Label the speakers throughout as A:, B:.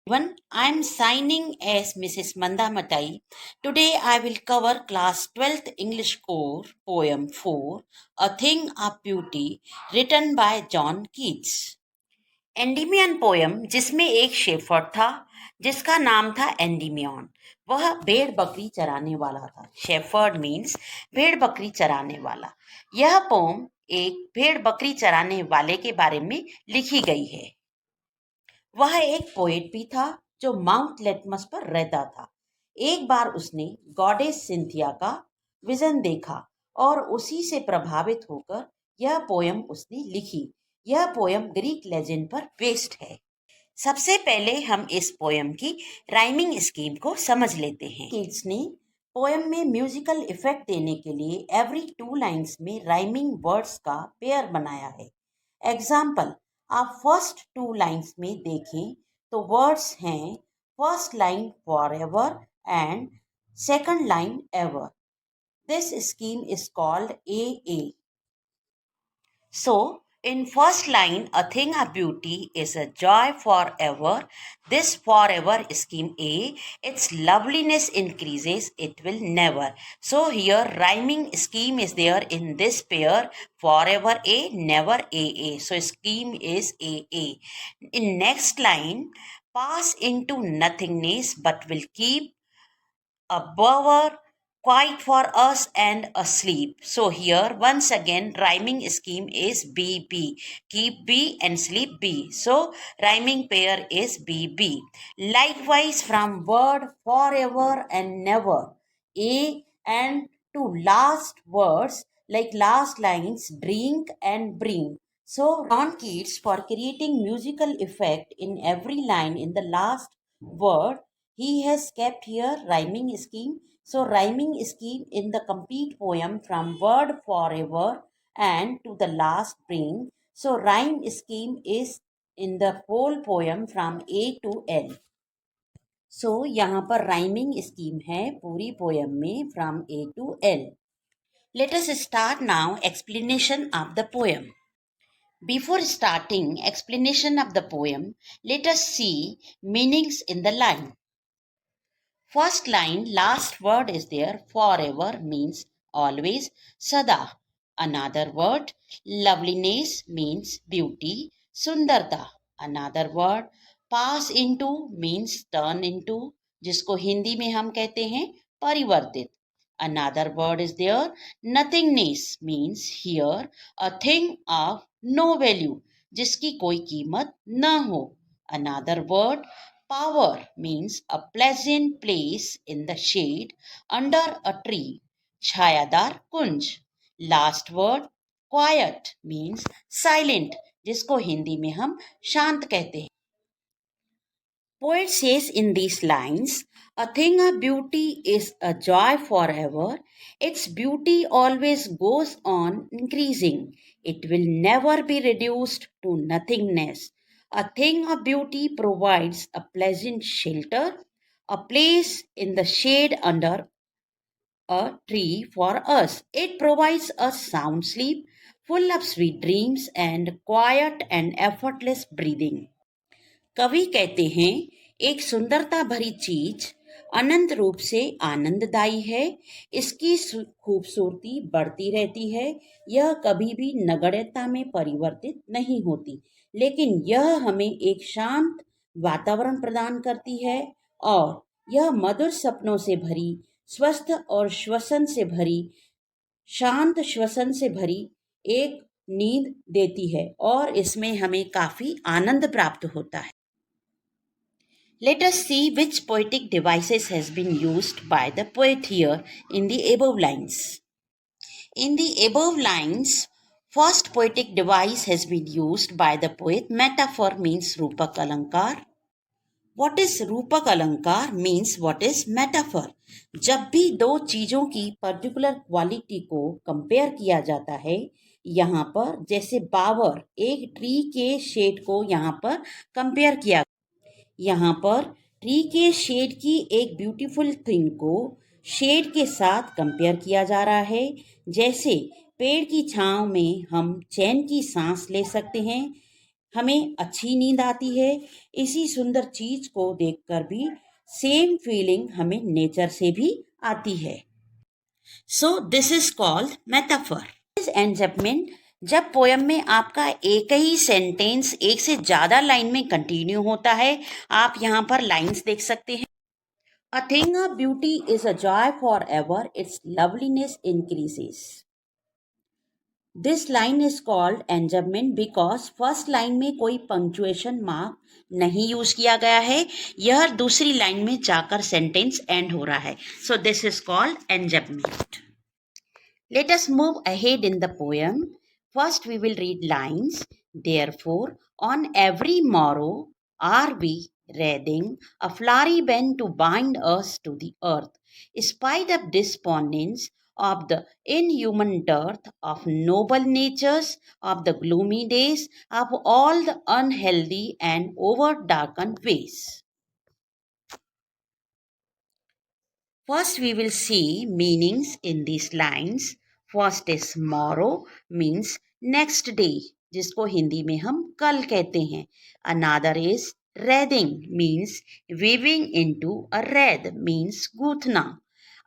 A: Everyone, I am signing as Mrs. Mandamatai. Today I will cover class 12th English course poem 4, A Thing of Beauty, written by John Keats. Endymion poem जिसमें एक shepherd था जिसका नाम था Endymion. वह भेड़ बकरी चराने वाला था। शेफर्ड मीन्स भेड़ बकरी चराने वाला। यह पोम एक भेड़ बकरी चराने वाले के बारे में लिखी गई है। वह एक पोएट भी था जो माउंट लेटमस पर रहता था। एक बार उसने गॉडेस सिंथिया का विजन देखा और उसी से प्रभावित होकर यह पोयम उसने लिखी। यह पोयम ग्रीक लेजेंड पर बेस्ड है। सबसे पहले हम इस पोयम की राइमिंग स्कीम को समझ लेते हैं। किड्स ने पोयम में म्यूजिकल इफेक्ट देने के लिए एवरी 2 लाइन्स में राइमिंग वर्ड्स का पेयर बनाया है। एग्जाम्पल, आप फर्स्ट 2 लाइन्स में देखें तो वर्ड्स हैं first line for ever and second line ever. This scheme is called a. So, in first line, a thing of beauty is a joy forever. This forever scheme A, its loveliness increases, it will never. So here rhyming scheme is there in this pair, forever A, never A. So scheme is A. In next line, pass into nothingness but will keep a bower quiet for us and asleep. So here once again rhyming scheme is B. Keep B and sleep B. So rhyming pair is B. Likewise from word forever and never, A, and to last words like last lines drink and bring. So John Keats, for creating musical effect in every line in the last word, he has kept here rhyming scheme. So rhyming scheme in the complete poem from word forever and to the last bring. So rhyme scheme is in the whole poem from A to L. So यहाँ पर rhyming scheme है पूरी poem में from A to L. Let us start now explanation of the poem. Before starting explanation of the poem, let us see meanings in the line. First line, last word is there. Forever means always. Sada. Another word. Loveliness means beauty. Sundarta. Another word. Pass into means turn into, जिसको हिंदी में हम कहते हैं परिवर्तित. Another word is there. Nothingness means here a thing of no value, जिसकी कोई कीमत न हो. Another word. Power means a pleasant place in the shade under a tree. छायादार कुंज. Last word. Quiet means silent, जिसको हिंदी में हम शांत कहते हैं. Poet says in these lines, a thing of beauty is a joy forever. Its beauty always goes on increasing. It will never be reduced to nothingness. A thing of beauty provides a pleasant shelter, a place in the shade under a tree for us. It provides a sound sleep, full of sweet dreams and quiet and effortless breathing. कवि कहते हैं, एक सुंदरता भरी चीज अनंत रूप से आनंददायी है। इसकी खूबसूरती बढ़ती रहती है। यह कभी भी नगण्यता में परिवर्तित नहीं होती, लेकिन यह हमें एक शांत वातावरण प्रदान करती है और यह मधुर सपनों से भरी, स्वस्थ और श्वसन से भरी, शांत श्वसन से भरी एक नींद देती है और इसमें हमें काफी आनंद प्राप्त होता है. Let us see which poetic devices has been used by the poet here in the above lines. In the above lines, first poetic device has been used by the poet. Metaphor means Rupak Alankar. What is Rupak Alankar means what is metaphor. जब भी दो चीजों की particular quality को compare किया जाता है, यहाँ पर जैसे बावर एक ट्री के शेड को यहाँ पर कंपेयर किया, यहाँ पर ट्री के शेड की एक ब्यूटीफुल थिंग को शेड के साथ कंपेयर किया जा रहा है. जैसे पेड़ की छांव में हम चैन की सांस ले सकते हैं, हमें अच्छी नींद आती है। इसी सुंदर चीज को देखकर भी सेम फीलिंग हमें नेचर से भी आती है। So this is called metaphor. Enjambment, जब पोयम में आपका एक ही सेंटेंस एक से ज्यादा लाइन में कंटिन्यू होता है, आप यहाँ पर लाइंस देख सकते हैं। A thing of beauty is a joy forever, its loveliness increases. This line is called enjambment because first line में कोई punctuation mark नहीं यूज किया गया है। यह दूसरी लाइन में जाकर सेंटेंस एंड हो रहा है। So this is called enjambment. Let us move ahead in the poem. First we will read lines. Therefore, on every morrow are we wreathing a flowery band to bind us to the earth, spite of despondence, of the inhuman dearth of noble natures, of the gloomy days, of all the unhealthy and over-darkened ways. First, we will see meanings in these lines. First is morrow means next day, जिसको हिंदी में हम कल कहते हैं. Another is wreathing means weaving into a wreath means gúthना.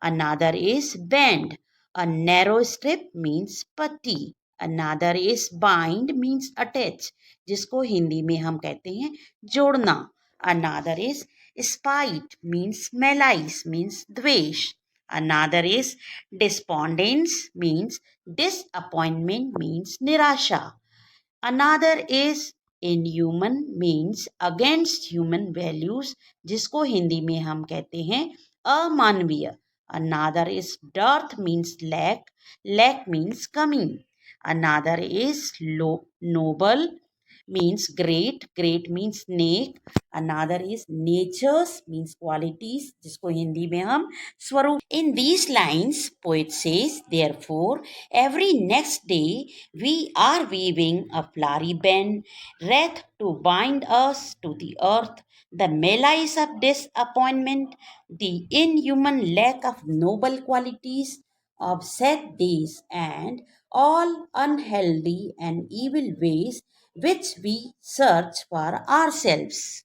A: Another is band. A narrow strip means patti. Another is bind means attach, जिसको हिंदी में हम कहते हैं जोड़ना. Another is spite means malice means dvesh. Another is despondence means disappointment means nirasha. Another is inhuman means against human values, जिसको हिंदी में हम कहते हैं अमानवीय. Another is dearth means lack means कमी. Another is noble means great means neck. Another is natures means qualities, जिसको हिंदी में हम स्वरूप. In these lines, poet says, therefore, every next day we are weaving a flowery band, wreath to bind us to the earth, the malice of disappointment, the inhuman lack of noble qualities, of sad days, and all unhealthy and evil ways which we search for ourselves.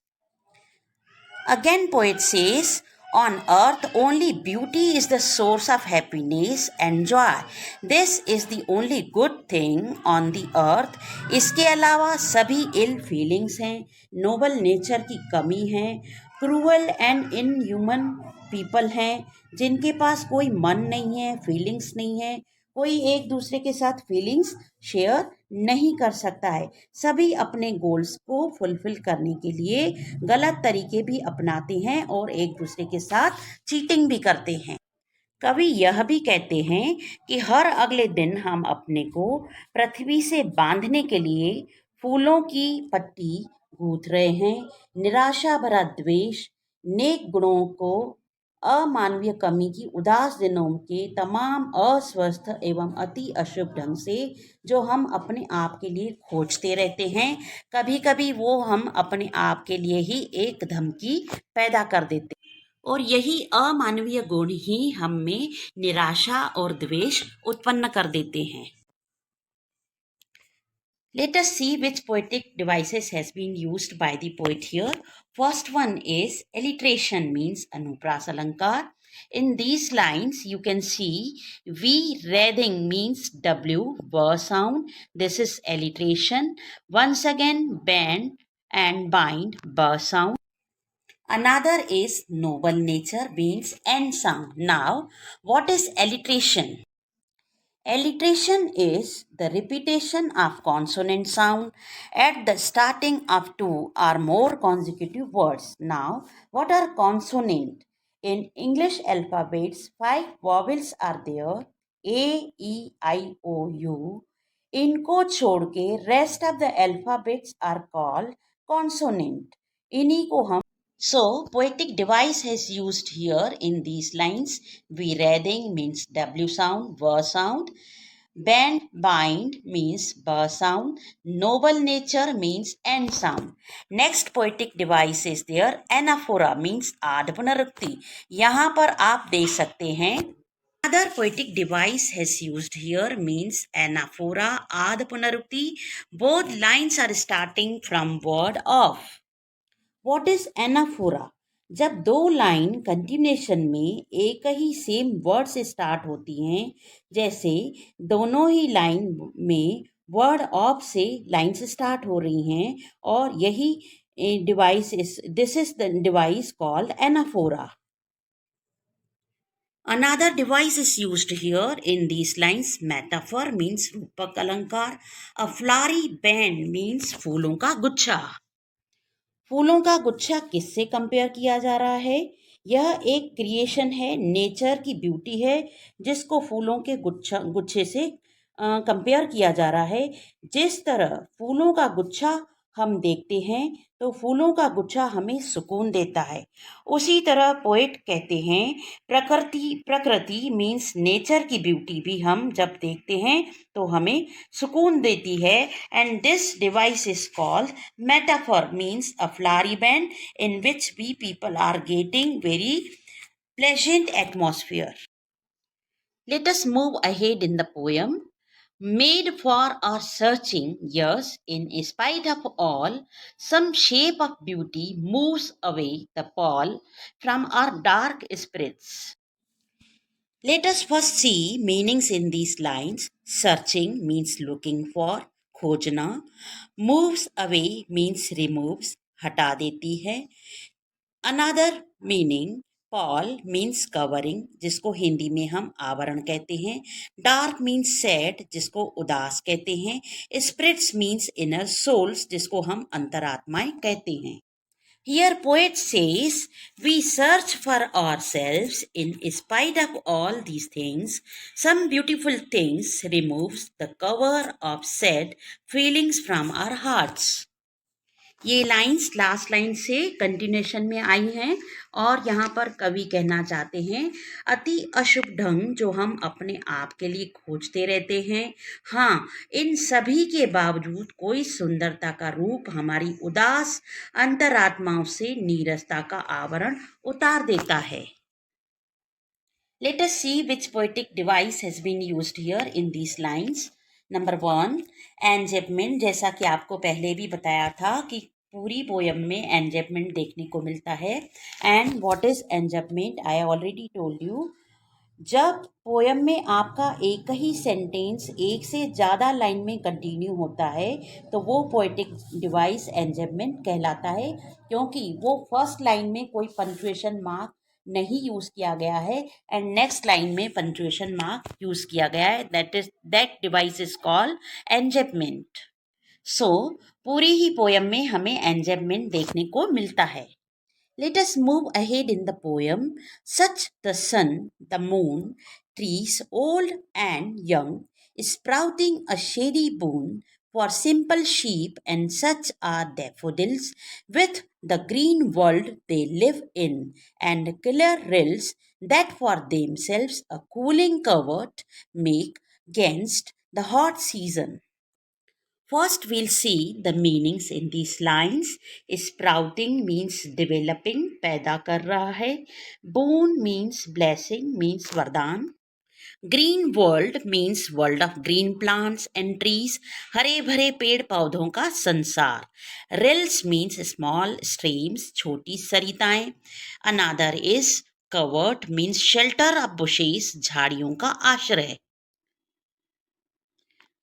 A: Again, poet says, on earth only beauty is the source of happiness and joy. This is the only good thing on the earth. इसके अलावा सभी ill feelings हैं, noble nature की कमी है, cruel and inhuman people हैं, जिनके पास कोई मन नहीं है, feelings नहीं है, कोई एक दूसरे के साथ फीलिंग्स शेयर नहीं कर सकता है. सभी अपने गोल्स को फुलफिल करने के लिए गलत तरीके भी अपनाते हैं और एक दूसरे के साथ चीटिंग भी करते हैं. कवि यह भी कहते हैं कि हर अगले दिन हम अपने को पृथ्वी से बांधने के लिए फूलों की पट्टी गूंथ रहे हैं. निराशा भरा द्वेष, नेक गुणों को अमानवीय कमी की उदास दिनों के तमाम अस्वस्थ एवं अति अशुभ ढंग से जो हम अपने आप के लिए खोजते रहते हैं, कभी कभी वो हम अपने आप के लिए ही एक धमकी पैदा कर देते हैं और यही अमानवीय गुण ही हम में निराशा और द्वेष उत्पन्न कर देते हैं. Let us see which poetic devices has been used by the poet here. First one is alliteration means Anupras Alankar. In these lines you can see V wreathing means W ver sound. This is alliteration. Once again band and bind ber sound. Another is noble nature means N sound. Now what is alliteration? Alliteration is the repetition of consonant sound at the starting of two or more consecutive words. Now, what are consonant? In English alphabets, 5 vowels are there: A, E, I, O, U. इनको छोड़ के rest of the alphabets are called consonant. इन्हीं को हम So, poetic device has used here in these lines. V wreathing means W sound, ver sound. Band, bind means ber sound. Noble nature means N sound. Next poetic device is there. Anaphora means आध पुनरुक्ति. यहाँ पर आप देख सकते हैं Another poetic device has used here means anaphora, Ad Punarukti. Both lines are starting from word of. What is anaphora? जब दो line continuation में एक ही सेम वर्ड से स्टार्ट होती हैं, जैसे दोनों ही लाइन में वर्ड ऑफ से लाइन्स स्टार्ट हो रही हैं, और यही device this is the device called anaphora. Another device is used here in these lines. Metaphor means रूपक अलंकार. A flowery band means फूलों का गुच्छा. फूलों का गुच्छा किससे कंपेयर किया जा रहा है? यह एक क्रिएशन है, नेचर की ब्यूटी है, जिसको फूलों के गुच्छे से कंपेयर किया जा रहा है. जिस तरह फूलों का गुच्छा हम देखते हैं तो फूलों का गुच्छा हमें सुकून देता है, उसी तरह पोएट कहते हैं प्रकृति मीन्स नेचर की ब्यूटी भी हम जब देखते हैं तो हमें सुकून देती है. And this device is called metaphor means a flowery band in which we people are getting very pleasant atmosphere. Let us move ahead in the poem. Made for our searching, yes, in spite of all, some shape of beauty moves away the pall from our dark spirits. Let us first see meanings in these lines. Searching means looking for, खोजना. Moves away means removes, हटा देती है. Another meaning, Paul means covering, जिसको हिंदी में हम आवरण कहते हैं. डार्क मीन्स सैड, जिसको उदास कहते हैं. स्पिरिट्स मीन्स इनर सोल्स, जिसको हम अंतरात्माएं कहते हैं. Here poet says, we search for ourselves in spite of all these things. Some beautiful things removes the cover of sad feelings from our hearts. ये lines last line से continuation में आई हैं और यहाँ पर कवि कहना चाहते हैं, अति अशुभ ढंग जो हम अपने आप के लिए खोजते रहते हैं, हाँ, इन सभी के बावजूद कोई सुंदरता का रूप हमारी उदास अंतरात्माओं से नीरसता का आवरण उतार देता है. Let us see which poetic device has been used here in these lines. Number 1, एंजेपमेंट. जैसा कि आपको पहले भी बताया था कि पूरी पोयम में एंजेपमेंट देखने को मिलता है. And what is enjambment? I already told you. जब पोयम में आपका एक ही सेंटेंस एक से ज़्यादा लाइन में कंटिन्यू होता है तो वो पोएटिक डिवाइस एंजेपमेंट कहलाता है, क्योंकि वो फर्स्ट लाइन में कोई पंक्चुएशन मार्क नहीं यूज़ किया गया है एंड नेक्स्ट लाइन में पंक्चुएशन मार्क यूज़ किया गया है. That device is called enjambment. So पूरी ही पोयम में हमें एंजेपमेंट देखने को मिलता है. Let us move ahead in the poem. Such the sun, the moon, trees old and young, sprouting a shady boon for simple sheep, and such are daffodils with the green world they live in, and killer rills that for themselves a cooling covert make against the hot season. First, we'll see the meanings in these lines. Sprouting means developing, पैदा कर रहा है. Boon means blessing, means वरदान. Green world means world of green plants and trees, हरे भरे पेड़ पौधों का संसार. Rills means small streams, छोटी सरिताएं. Another is covert means shelter of bushes, झाड़ियों का आश्रय.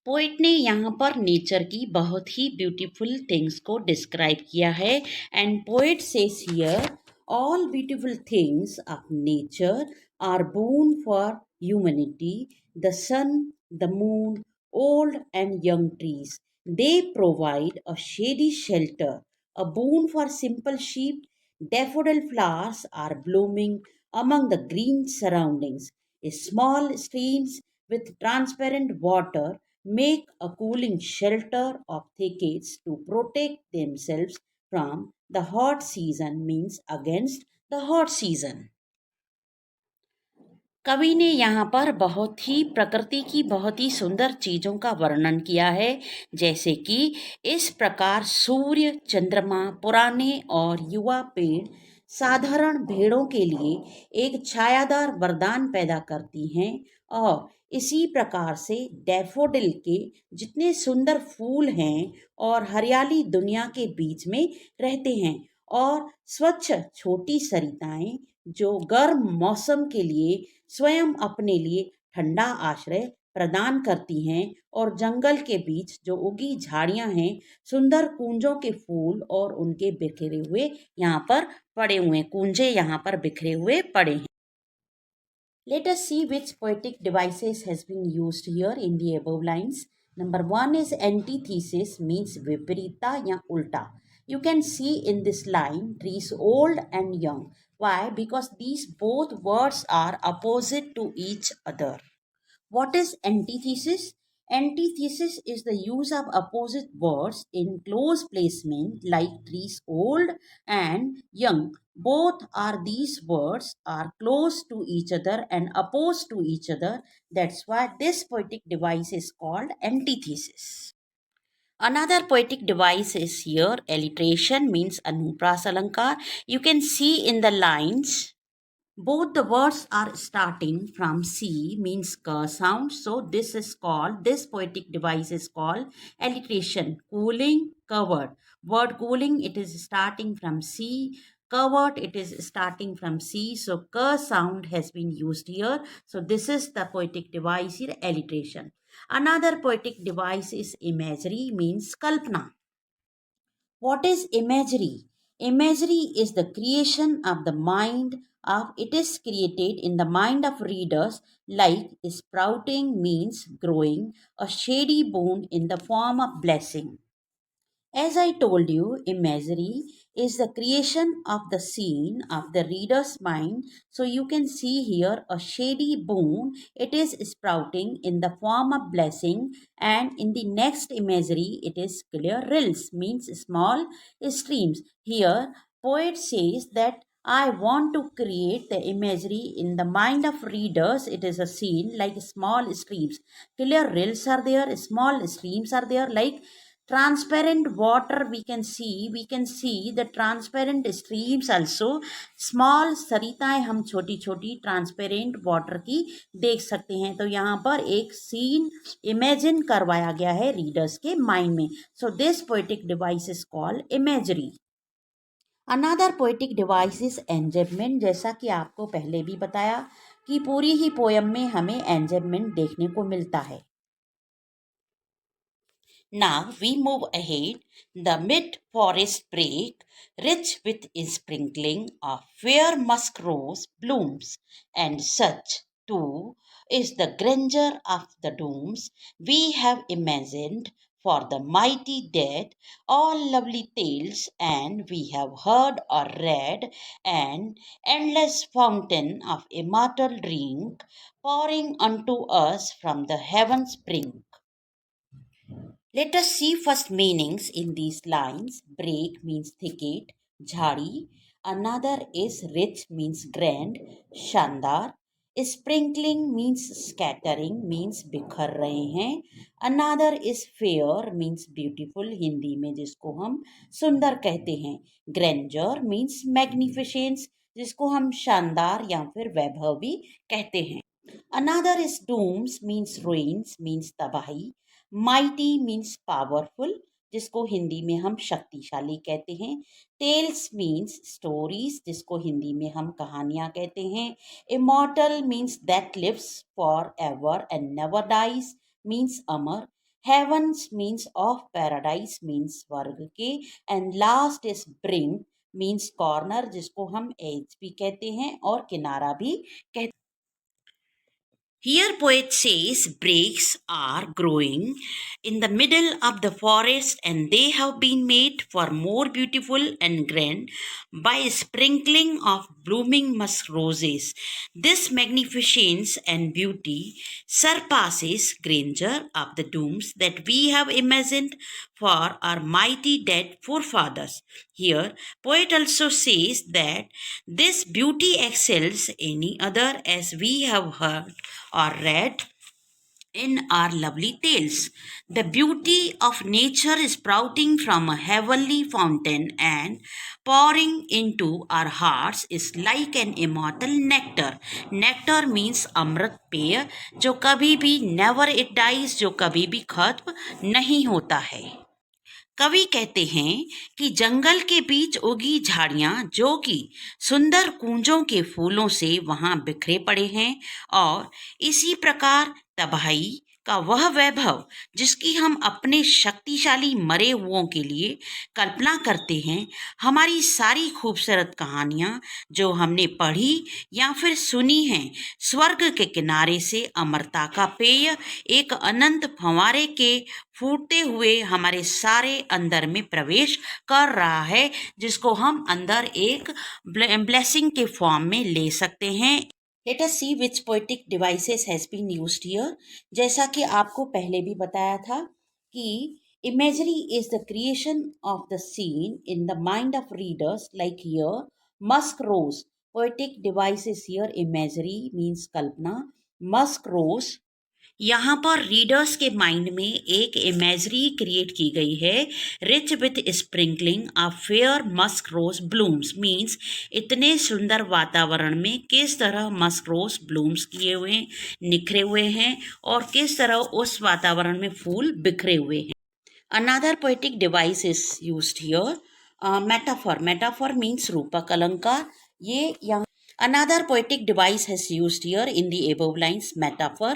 A: पोइट ने यहाँ पर नेचर की बहुत ही ब्यूटीफुल थिंग्स को डिस्क्राइब किया है. And poet says here, all beautiful things of nature are born for humanity. The sun, the moon, old and young trees, they provide a shady shelter, a boon for simple sheep. Daffodil flowers are blooming among the green surroundings. Small streams with transparent water make a cooling shelter of thickets to protect themselves from the hot season, means against the hot season. कवि ने यहाँ पर बहुत ही प्रकृति की बहुत ही सुंदर चीज़ों का वर्णन किया है, जैसे कि इस प्रकार सूर्य, चंद्रमा, पुराने और युवा पेड़ साधारण भेड़ों के लिए एक छायादार वरदान पैदा करती हैं और इसी प्रकार से डैफोडिल के जितने सुंदर फूल हैं और हरियाली दुनिया के बीच में रहते हैं और स्वच्छ छोटी सरिताएं जो गर्म मौसम के लिए स्वयं अपने लिए ठंडा आश्रय प्रदान करती हैं और जंगल के बीच जो उगी झाड़ियां हैं सुंदर कुंजों के फूल और उनके बिखरे हुए यहाँ पर पड़े हुए कुंजे यहाँ पर बिखरे हुए पड़े हैं. Let us see which poetic devices has been used here in the above lines. Number one is antithesis, means viparita ya ulta. You can see in this line trees old and young. Why? Because these both words are opposite to each other. What is antithesis? Antithesis is the use of opposite words in close placement like trees old and young. Both are these words are close to each other and opposed to each other. That's why this poetic device is called antithesis. Another poetic device is here alliteration, means anupras alankar. You can see in the lines both the words are starting from C, means ka sound. So this poetic device is called alliteration. Cooling, covered. Word cooling, it is starting from C. Covered, it is starting from C. So ka sound has been used here. So this is the poetic device here, alliteration. Another poetic device is imagery, means kalpana. What is imagery? Imagery is the creation of the mind of it is created in the mind of readers like sprouting means growing, a shady bone in the form of blessing. As I told you, imagery is the creation of the scene of the reader's mind. So you can see here a shady boon. It is sprouting in the form of blessing. And in the next imagery, it is clear rills, means small streams. Here, poet says that I want to create the imagery in the mind of readers. It is a scene like small streams. Clear rills are there, small streams are there, like transparent water we can see the transparent streams also. Small सरिताएं हम छोटी छोटी transparent water की देख सकते हैं. तो यहाँ पर एक सीन इमेजिन करवाया गया है रीडर्स के माइंड में. So this poetic device is called imagery. Another poetic device is enjambment. जैसा कि आपको पहले भी बताया कि पूरी ही पोयम में हमें एंजेबमेंट देखने को मिलता है. Now we move ahead. The mid-forest brake, rich with sprinkling of fair musk rose blooms, and such, too, is the grandeur of the dooms we have imagined for the mighty dead, all lovely tales, and we have heard or read, an endless fountain of immortal drink pouring unto us from the heaven's brink. Let us see first meanings in these lines. Break means thicket, jhadi. Another is rich means grand, shandar. Sprinkling means scattering, means बिखर रहे हैं. Another is fair means beautiful, Hindi में जिसको हम सुंदर कहते हैं. Grandeur means magnificence, जिसको हम शानदार या फिर वैभव भी कहते हैं. Another is dooms means ruins, means तबाही. माइटी मीन्स पावरफुल, जिसको हिंदी में हम शक्तिशाली कहते हैं. टेल्स मीन्स स्टोरीज, जिसको हिंदी में हम कहानियां कहते हैं. Immortal means that lives for ever and never dies, means अमर. Heavens means of paradise, means स्वर्ग के. And last is brink means corner, जिसको हम एज भी कहते हैं और किनारा भी कहते हैं. Here poet says brakes are growing in the middle of the forest and they have been made for more beautiful and grand by sprinkling of blooming musk roses. This magnificence and beauty surpasses grandeur of the dooms that we have imagined for our mighty dead forefathers. Here poet also says that this beauty excels any other as we have heard or read, in our lovely tales. The beauty of nature is sprouting from a heavenly fountain and pouring into our hearts is like an immortal nectar. Nectar means अमृत पेय जो कभी भी never it dies, जो कभी भी खत्म नहीं होता है. कवि कहते हैं कि जंगल के बीच उगी झाड़ियां जो कि सुंदर कूंजों के फूलों से वहां बिखरे पड़े हैं और इसी प्रकार तबाही का वह वैभव जिसकी हम अपने शक्तिशाली मरे हुओं के लिए कल्पना करते हैं, हमारी सारी खूबसूरत कहानियां जो हमने पढ़ी या फिर सुनी हैं, स्वर्ग के किनारे से अमरता का पेय एक अनंत फंवारे के फूटते हुए हमारे सारे अंदर में प्रवेश कर रहा है, जिसको हम अंदर एक ब्लेसिंग के फॉर्म में ले सकते हैं. Let us see which poetic devices has been used here. जैसा कि आपको पहले भी बताया था कि imagery is the creation of the scene in the mind of readers, like here musk rose. Poetic devices here, imagery means Kalpana, musk rose. यहाँ पर रीडर्स के माइंड में एक इमेजरी क्रिएट की गई है, rich with sprinkling of fair musk rose blooms. Means इतने सुंदर वातावरण में किस तरह मस्क रोज ब्लूम्स किए हुए हैं, निखरे हुए हैं और किस तरह उस वातावरण में फूल बिखरे हुए हैं. Another poetic device is used here, metaphor. Metaphor means रूपक अलंकार. ये यहाँ Another poetic device has used here in the above lines. Metaphor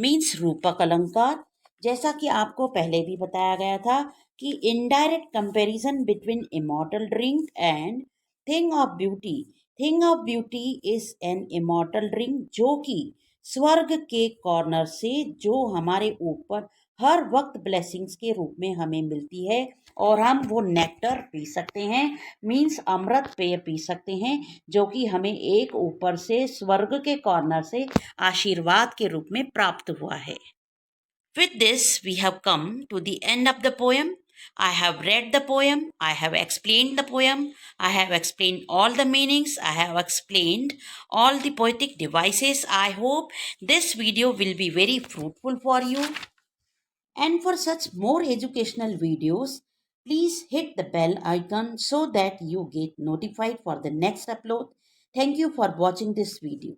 A: means रूपक अलंकार. जैसा कि आपको पहले भी बताया गया था कि indirect comparison between immortal drink and thing of beauty. Thing of beauty is an immortal drink जो कि स्वर्ग के कॉर्नर से जो हमारे ऊपर हर वक्त ब्लेसिंग्स के रूप में हमें मिलती है और हम वो नेक्टर पी सकते हैं, मीन्स अमृत पेय पी सकते हैं जो कि हमें एक ऊपर से स्वर्ग के कॉर्नर से आशीर्वाद के रूप में प्राप्त हुआ है. With this we have come to the end of the poem. I have read the poem, I have explained the poem, I have explained all the meanings, I have explained all the poetic devices. I hope this video will be very fruitful for you. And for such more educational videos, please hit the bell icon so that you get notified for the next upload. Thank you for watching this video.